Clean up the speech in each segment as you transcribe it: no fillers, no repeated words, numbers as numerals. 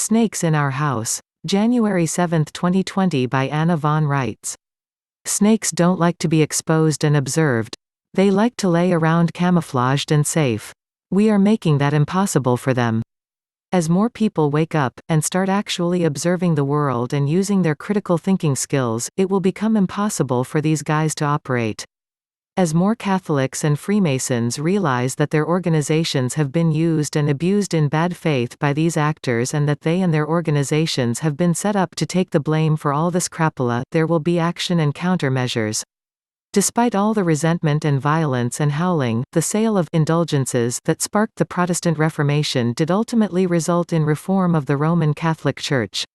Snakes in Our House. January 7, 2020 by Anna von Reitz. Snakes don't like to be exposed and observed. They like to lay around camouflaged and safe. We are making that impossible for them. As more people wake up, and start actually observing the world and using their critical thinking skills, it will become impossible for these guys to operate. As more Catholics and Freemasons realize that their organizations have been used and abused in bad faith by these actors and that they and their organizations have been set up to take the blame for all this crappola, there will be action and countermeasures. Despite all the resentment and violence and howling, the sale of Indulgences that sparked the Protestant Reformation did ultimately result in reform of the Roman Catholic Church.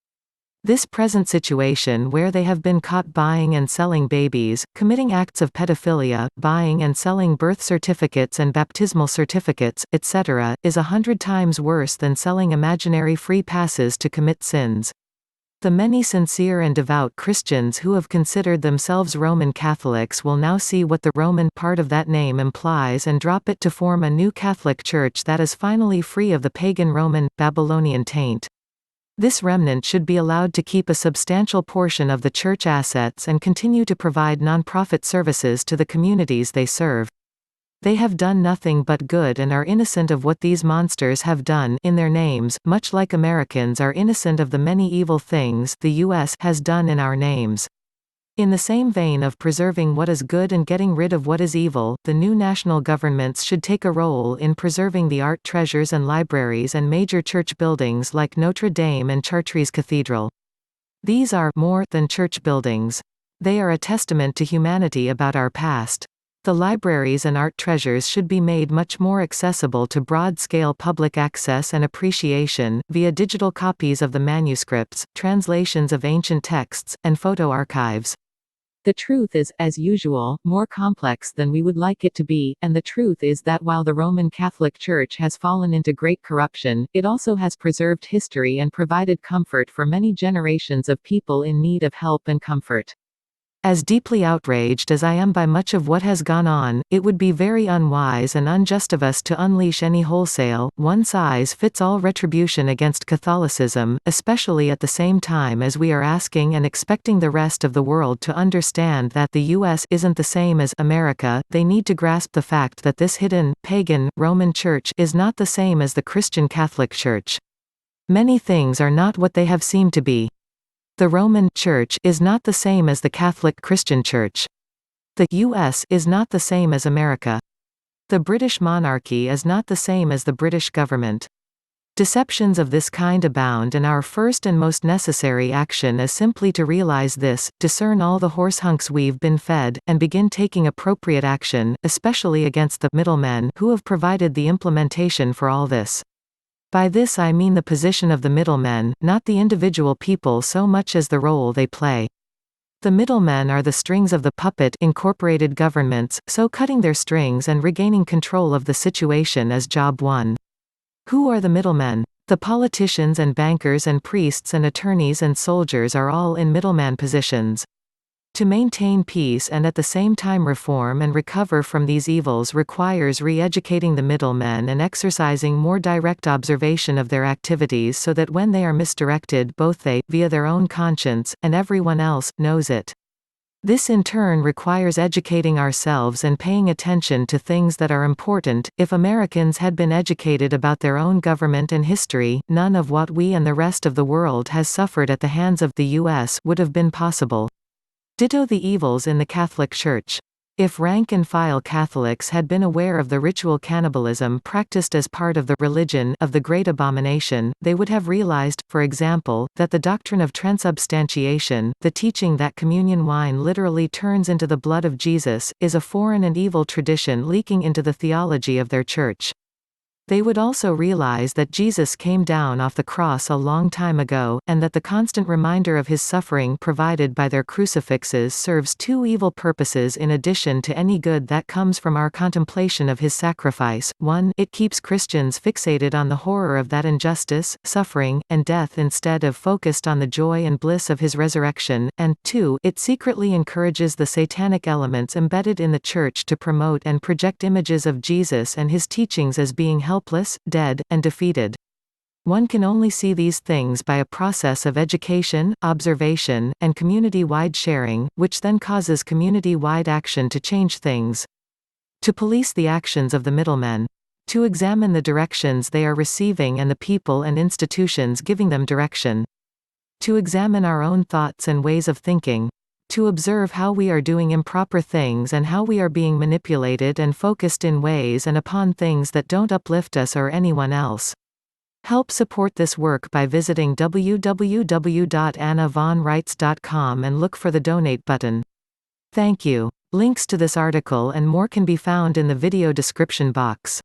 This present situation where they have been caught buying and selling babies, committing acts of pedophilia, buying and selling birth certificates and baptismal certificates, etc., is 100 times worse than selling imaginary free passes to commit sins. The many sincere and devout Christians who have considered themselves Roman Catholics will now see what the Roman part of that name implies and drop it to form a new Catholic Church that is finally free of the pagan Roman, Babylonian taint. This remnant should be allowed to keep a substantial portion of the church assets and continue to provide non-profit services to the communities they serve. They have done nothing but good and are innocent of what these monsters have done in their names, much like Americans are innocent of the many evil things the U.S. has done in our names. In the same vein of preserving what is good and getting rid of what is evil, the new national governments should take a role in preserving the art treasures and libraries and major church buildings like Notre Dame and Chartres Cathedral. These are more than church buildings. They are a testament to humanity about our past. The libraries and art treasures should be made much more accessible to broad-scale public access and appreciation, via digital copies of the manuscripts, translations of ancient texts, and photo archives. The truth is, as usual, more complex than we would like it to be, and the truth is that while the Roman Catholic Church has fallen into great corruption, it also has preserved history and provided comfort for many generations of people in need of help and comfort. As deeply outraged as I am by much of what has gone on, it would be very unwise and unjust of us to unleash any wholesale, one-size-fits-all retribution against Catholicism, especially at the same time as we are asking and expecting the rest of the world to understand that the U.S. isn't the same as America. They need to grasp the fact that this hidden, pagan, Roman Church is not the same as the Christian Catholic Church. Many things are not what they have seemed to be. The Roman Church is not the same as the Catholic Christian Church. The U.S. is not the same as America. The British monarchy is not the same as the British government. Deceptions of this kind abound, and our first and most necessary action is simply to realize this, discern all the horse hunks we've been fed, and begin taking appropriate action, especially against the middlemen who have provided the implementation for all this. By this I mean the position of the middlemen, not the individual people so much as the role they play. The middlemen are the strings of the puppet incorporated governments, so cutting their strings and regaining control of the situation is job one. Who are the middlemen? The politicians and bankers and priests and attorneys and soldiers are all in middleman positions. To maintain peace and at the same time reform and recover from these evils requires re-educating the middlemen and exercising more direct observation of their activities so that when they are misdirected both they, via their own conscience, and everyone else, knows it. This in turn requires educating ourselves and paying attention to things that are important. If Americans had been educated about their own government and history, none of what we and the rest of the world has suffered at the hands of the U.S. would have been possible. Ditto the evils in the Catholic Church. If rank-and-file Catholics had been aware of the ritual cannibalism practiced as part of the religion of the Great Abomination, they would have realized, for example, that the doctrine of transubstantiation, the teaching that communion wine literally turns into the blood of Jesus, is a foreign and evil tradition leaking into the theology of their church. They would also realize that Jesus came down off the cross a long time ago, and that the constant reminder of his suffering provided by their crucifixes serves two evil purposes in addition to any good that comes from our contemplation of his sacrifice. 1. It keeps Christians fixated on the horror of that injustice, suffering, and death instead of focused on the joy and bliss of his resurrection, and 2. It secretly encourages the satanic elements embedded in the Church to promote and project images of Jesus and his teachings as being helpless, dead, and defeated. One can only see these things by a process of education, observation, and community-wide sharing, which then causes community-wide action to change things. To police the actions of the middlemen. To examine the directions they are receiving and the people and institutions giving them direction. To examine our own thoughts and ways of thinking. To observe how we are doing improper things and how we are being manipulated and focused in ways and upon things that don't uplift us or anyone else. Help support this work by visiting www.annavonreitz.com and look for the donate button. Thank you. Links to this article and more can be found in the video description box.